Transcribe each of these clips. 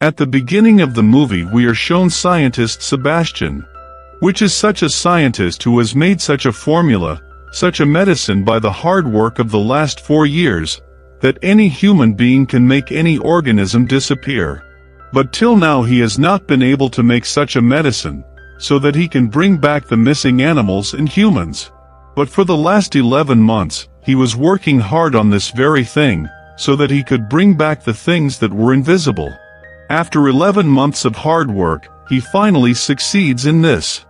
At the beginning of the movie we are shown scientist Sebastian, which is such a scientist who has made such a formula, such a medicine by the hard work of the last 4 years, that any human being can make any organism disappear. But till now he has not been able to make such a medicine, so that he can bring back the missing animals and humans. But for the last 11 months, he was working hard on this very thing, so that he could bring back the things that were invisible. After 11 months of hard work, he finally succeeds in this.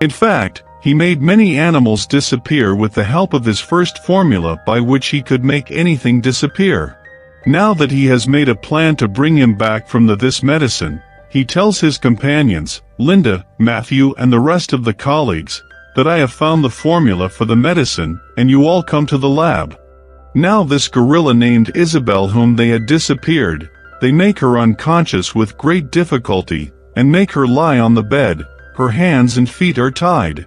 In fact, he made many animals disappear with the help of his first formula by which he could make anything disappear. Now that he has made a plan to bring him back from this medicine, he tells his companions, Linda, Matthew and the rest of the colleagues, that I have found the formula for the medicine, and you all come to the lab. Now this gorilla named Isabel, whom they had disappeared, they make her unconscious with great difficulty, and make her lie on the bed, her hands and feet are tied.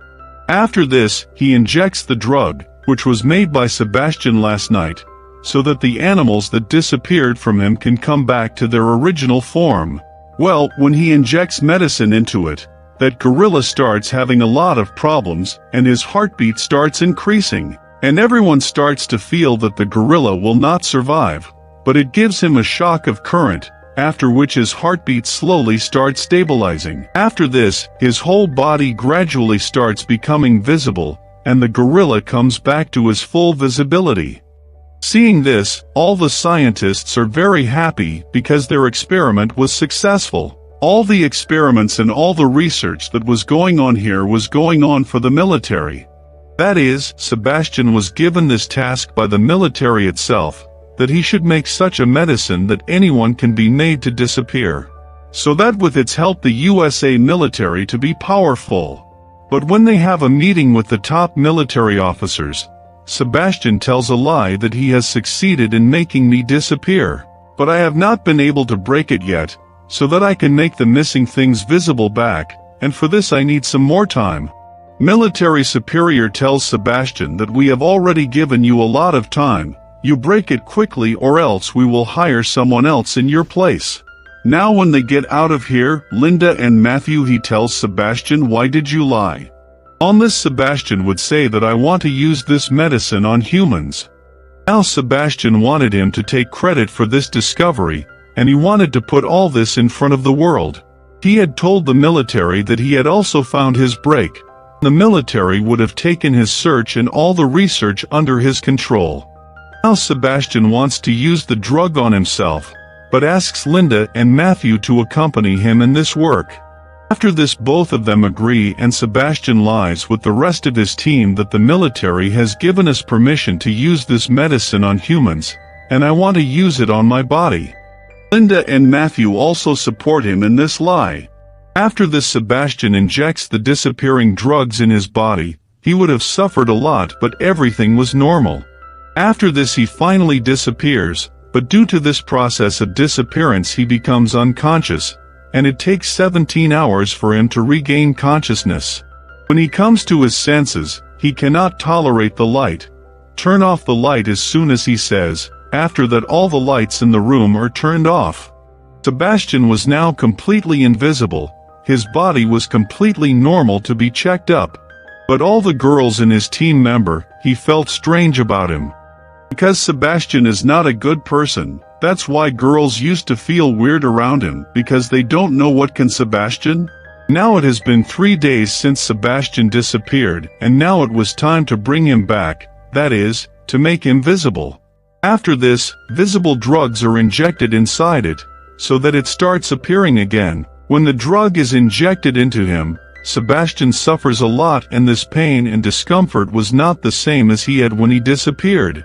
After this, he injects the drug, which was made by Sebastian last night, so that the animals that disappeared from him can come back to their original form. Well, when he injects medicine into it, that gorilla starts having a lot of problems, and his heartbeat starts increasing, and everyone starts to feel that the gorilla will not survive. But it gives him a shock of current, after which his heartbeat slowly starts stabilizing. After this, his whole body gradually starts becoming visible, and the gorilla comes back to his full visibility. Seeing this, all the scientists are very happy because their experiment was successful. All the experiments and all the research that was going on here was going on for the military. That is, Sebastian was given this task by the military itself, that he should make such a medicine that anyone can be made to disappear, so that with its help the USA military to be powerful. But when they have a meeting with the top military officers, Sebastian tells a lie that he has succeeded in making me disappear, but I have not been able to break it yet, so that I can make the missing things visible back, and for this I need some more time. Military superior tells Sebastian that we have already given you a lot of time. You break it quickly or else we will hire someone else in your place. Now when they get out of here, Linda and Matthew, he tells Sebastian, why did you lie? On this Sebastian would say that I want to use this medicine on humans. Now Sebastian wanted him to take credit for this discovery, and he wanted to put all this in front of the world. He had told the military that he had also found his break. The military would have taken his search and all the research under his control. Now Sebastian wants to use the drug on himself, but asks Linda and Matthew to accompany him in this work. After this both of them agree, and Sebastian lies with the rest of his team that the military has given us permission to use this medicine on humans, and I want to use it on my body. Linda and Matthew also support him in this lie. After this Sebastian injects the disappearing drugs in his body. He would have suffered a lot, but everything was normal. After this he finally disappears, but due to this process of disappearance he becomes unconscious, and it takes 17 hours for him to regain consciousness. When he comes to his senses, he cannot tolerate the light. Turn off the light as soon as he says. After that all the lights in the room are turned off. Sebastian was now completely invisible. His body was completely normal to be checked up. But all the girls in his team member, he felt strange about him. Because Sebastian is not a good person, that's why girls used to feel weird around him, because they don't know what can Sebastian. Now it has been 3 days since Sebastian disappeared, and now it was time to bring him back, that is, to make him visible. After this, visible drugs are injected inside it, so that it starts appearing again. When the drug is injected into him, Sebastian suffers a lot, and this pain and discomfort was not the same as he had when he disappeared.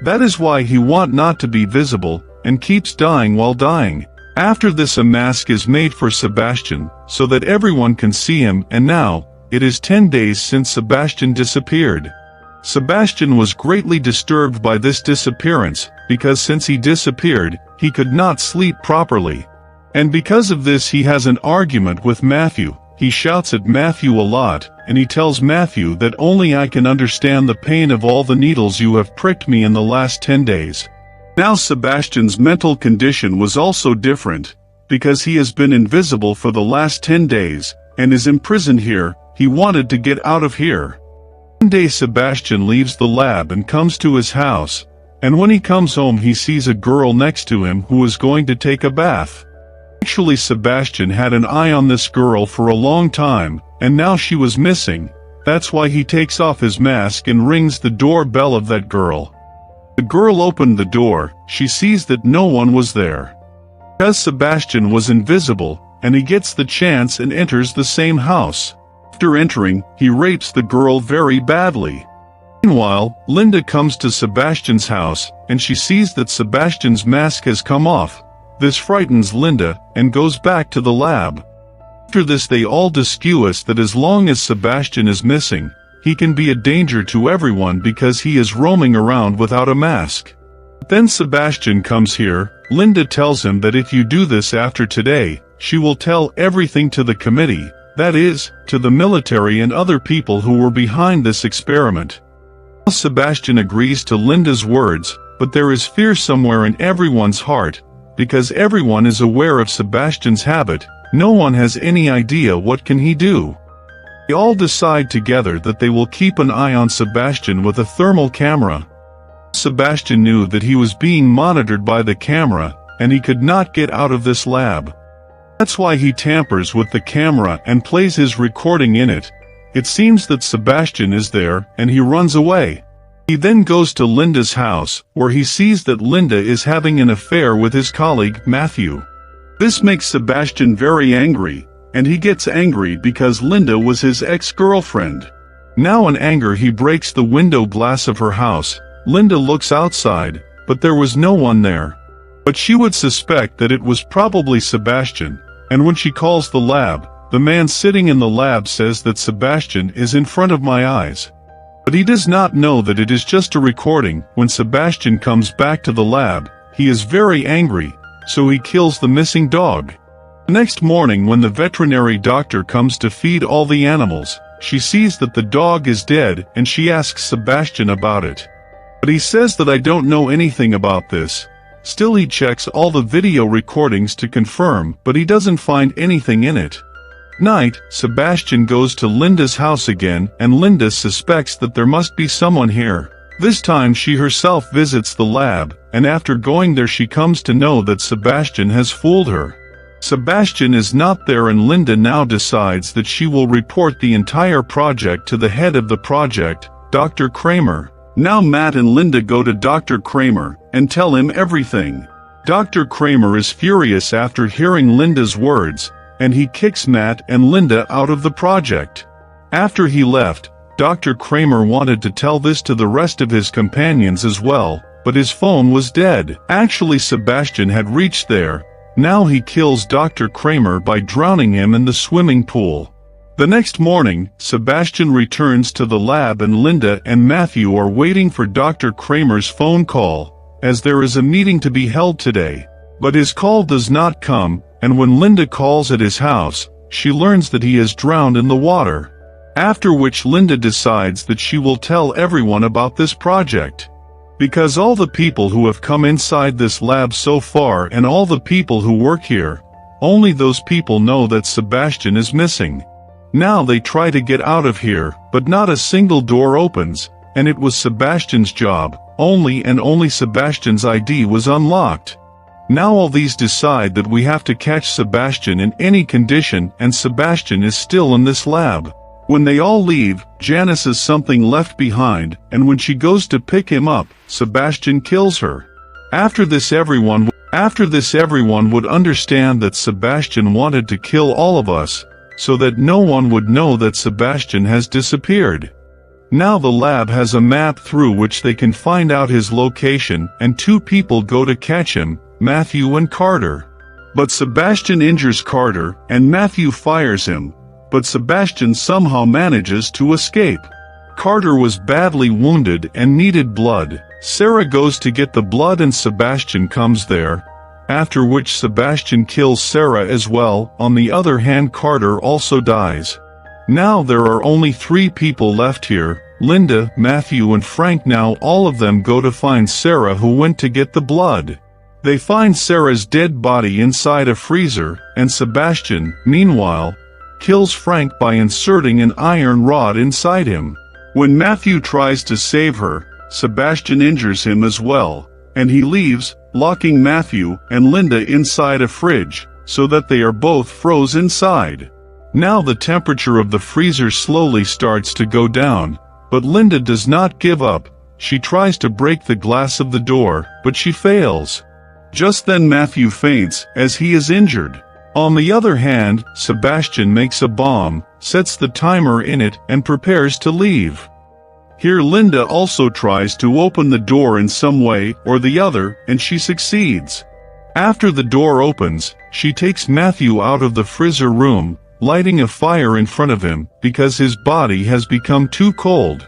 That is why he want not to be visible, and keeps dying while dying. After this a mask is made for Sebastian, so that everyone can see him, and now, it is 10 days since Sebastian disappeared. Sebastian was greatly disturbed by this disappearance, because since he disappeared, he could not sleep properly. And because of this he has an argument with Matthew. He shouts at Matthew a lot, and he tells Matthew that only I can understand the pain of all the needles you have pricked me in the last 10 days. Now Sebastian's mental condition was also different. because he has been invisible for the last 10 days, and is imprisoned here. He wanted to get out of here. One day Sebastian leaves the lab and comes to his house, and when he comes home he sees a girl next to him who is going to take a bath. Actually, Sebastian had an eye on this girl for a long time, and now she was missing. That's why he takes off his mask and rings the doorbell of that girl. The girl opened the door. She sees that no one was there, because Sebastian was invisible, and he gets the chance and enters the same house. After entering, he rapes the girl very badly. Meanwhile, Linda comes to Sebastian's house, and she sees that Sebastian's mask has come off. This frightens Linda, and goes back to the lab. After this they all discuss that as long as Sebastian is missing, he can be a danger to everyone because he is roaming around without a mask. Then Sebastian comes here. Linda tells him that if you do this after today, she will tell everything to the committee, that is, to the military and other people who were behind this experiment. Sebastian agrees to Linda's words, but there is fear somewhere in everyone's heart, because everyone is aware of Sebastian's habit. No one has any idea what can he do. They all decide together that they will keep an eye on Sebastian with a thermal camera. Sebastian knew that he was being monitored by the camera, and he could not get out of this lab. That's why he tampers with the camera and plays his recording in it. It seems that Sebastian is there, and he runs away. He then goes to Linda's house, where he sees that Linda is having an affair with his colleague, Matthew. This makes Sebastian very angry, and he gets angry because Linda was his ex-girlfriend. Now in anger he breaks the window glass of her house. Linda looks outside, but there was no one there. But she would suspect that it was probably Sebastian, and when she calls the lab, the man sitting in the lab says that Sebastian is in front of my eyes. But he does not know that it is just a recording. When Sebastian comes back to the lab, he is very angry, so he kills the missing dog. The next morning when the veterinary doctor comes to feed all the animals, she sees that the dog is dead and she asks Sebastian about it. But he says that I don't know anything about this. Still he checks all the video recordings to confirm, but he doesn't find anything in it. At night, Sebastian goes to Linda's house again, and Linda suspects that there must be someone here. This time she herself visits the lab, and after going there she comes to know that Sebastian has fooled her. Sebastian is not there, and Linda now decides that she will report the entire project to the head of the project, Dr. Kramer. Now Matt and Linda go to Dr. Kramer and tell him everything. Dr. Kramer is furious after hearing Linda's words, and he kicks Matt and Linda out of the project. After he left, Dr. Kramer wanted to tell this to the rest of his companions as well, but his phone was dead. Actually, Sebastian had reached there. Now he kills Dr. Kramer by drowning him in the swimming pool. The next morning, Sebastian returns to the lab and Linda and Matthew are waiting for Dr. Kramer's phone call, as there is a meeting to be held today. But his call does not come, and when Linda calls at his house, she learns that he is drowned in the water. After which Linda decides that she will tell everyone about this project. Because all the people who have come inside this lab so far and all the people who work here, only those people know that Sebastian is missing. Now they try to get out of here, but not a single door opens, and it was Sebastian's job. Only Sebastian's ID was unlocked. Now all these decide that we have to catch Sebastian in any condition, and Sebastian is still in this lab. When they all leave, Janice has something left behind, and when she goes to pick him up, Sebastian kills her. After this everyone would understand that Sebastian wanted to kill all of us, so that no one would know that Sebastian has disappeared. Now the lab has a map through which they can find out his location, and two people go to catch him, Matthew and Carter. But Sebastian injures Carter, and Matthew fires him, but Sebastian somehow manages to escape. Carter was badly wounded and needed blood. Sarah goes to get the blood and Sebastian comes there, after which Sebastian kills Sarah as well. On the other hand, Carter also dies. Now there are only 3 people left here, Linda, Matthew and Frank. Now all of them go to find Sarah, who went to get the blood. They find Sarah's dead body inside a freezer, and Sebastian, meanwhile, kills Frank by inserting an iron rod inside him. When Matthew tries to save her, Sebastian injures him as well, and he leaves, locking Matthew and Linda inside a fridge, so that they are both froze inside. Now the temperature of the freezer slowly starts to go down, but Linda does not give up. She tries to break the glass of the door, but she fails. Just then Matthew faints, as he is injured. On the other hand, Sebastian makes a bomb, sets the timer in it, and prepares to leave. Here Linda also tries to open the door in some way or the other, and she succeeds. After the door opens, she takes Matthew out of the freezer room, lighting a fire in front of him, because his body has become too cold.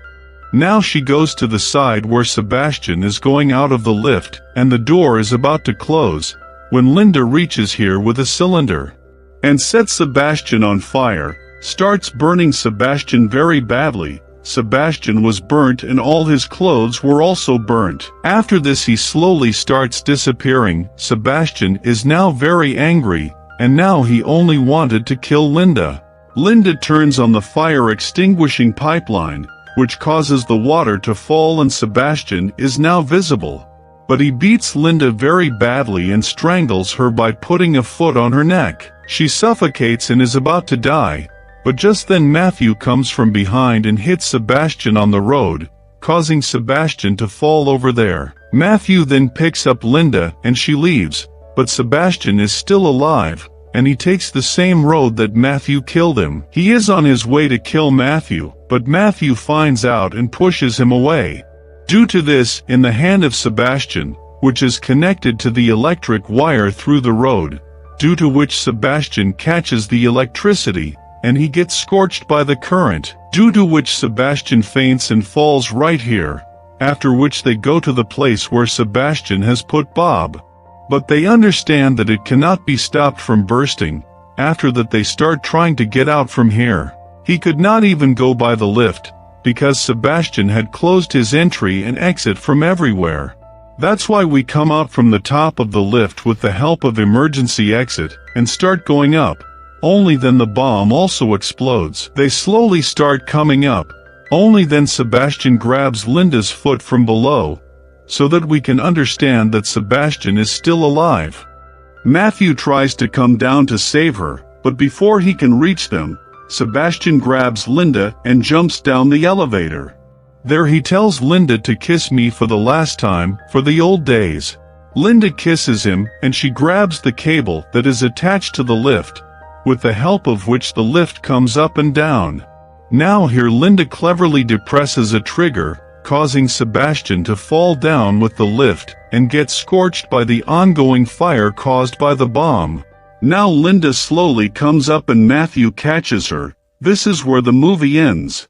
Now she goes to the side where Sebastian is going out of the lift, and the door is about to close, when Linda reaches here with a cylinder, and sets Sebastian on fire, starts burning Sebastian very badly. Sebastian was burnt and all his clothes were also burnt. After this he slowly starts disappearing. Sebastian is now very angry, and now he only wanted to kill Linda. Linda turns on the fire extinguishing pipeline, which causes the water to fall, and Sebastian is now visible. But he beats Linda very badly and strangles her by putting a foot on her neck. She suffocates and is about to die, but just then Matthew comes from behind and hits Sebastian on the road, causing Sebastian to fall over there. Matthew then picks up Linda and she leaves, but Sebastian is still alive, and he takes the same road that Matthew killed him. He is on his way to kill Matthew, but Matthew finds out and pushes him away. Due to this, in the hand of Sebastian, which is connected to the electric wire through the road, due to which Sebastian catches the electricity, and he gets scorched by the current, due to which Sebastian faints and falls right here, after which they go to the place where Sebastian has put Bob. But they understand that it cannot be stopped from bursting. After that they start trying to get out from here. He could not even go by the lift, because Sebastian had closed his entry and exit from everywhere. That's why we come out from the top of the lift with the help of emergency exit, and start going up. Only then the bomb also explodes. They slowly start coming up. Only then Sebastian grabs Linda's foot from below, so that we can understand that Sebastian is still alive. Matthew tries to come down to save her, but before he can reach them, Sebastian grabs Linda and jumps down the elevator. There he tells Linda to kiss me for the last time, for the old days. Linda kisses him, and she grabs the cable that is attached to the lift, with the help of which the lift comes up and down. Now here Linda cleverly depresses a trigger, causing Sebastian to fall down with the lift, and get scorched by the ongoing fire caused by the bomb. Now Linda slowly comes up and Matthew catches her. This is where the movie ends.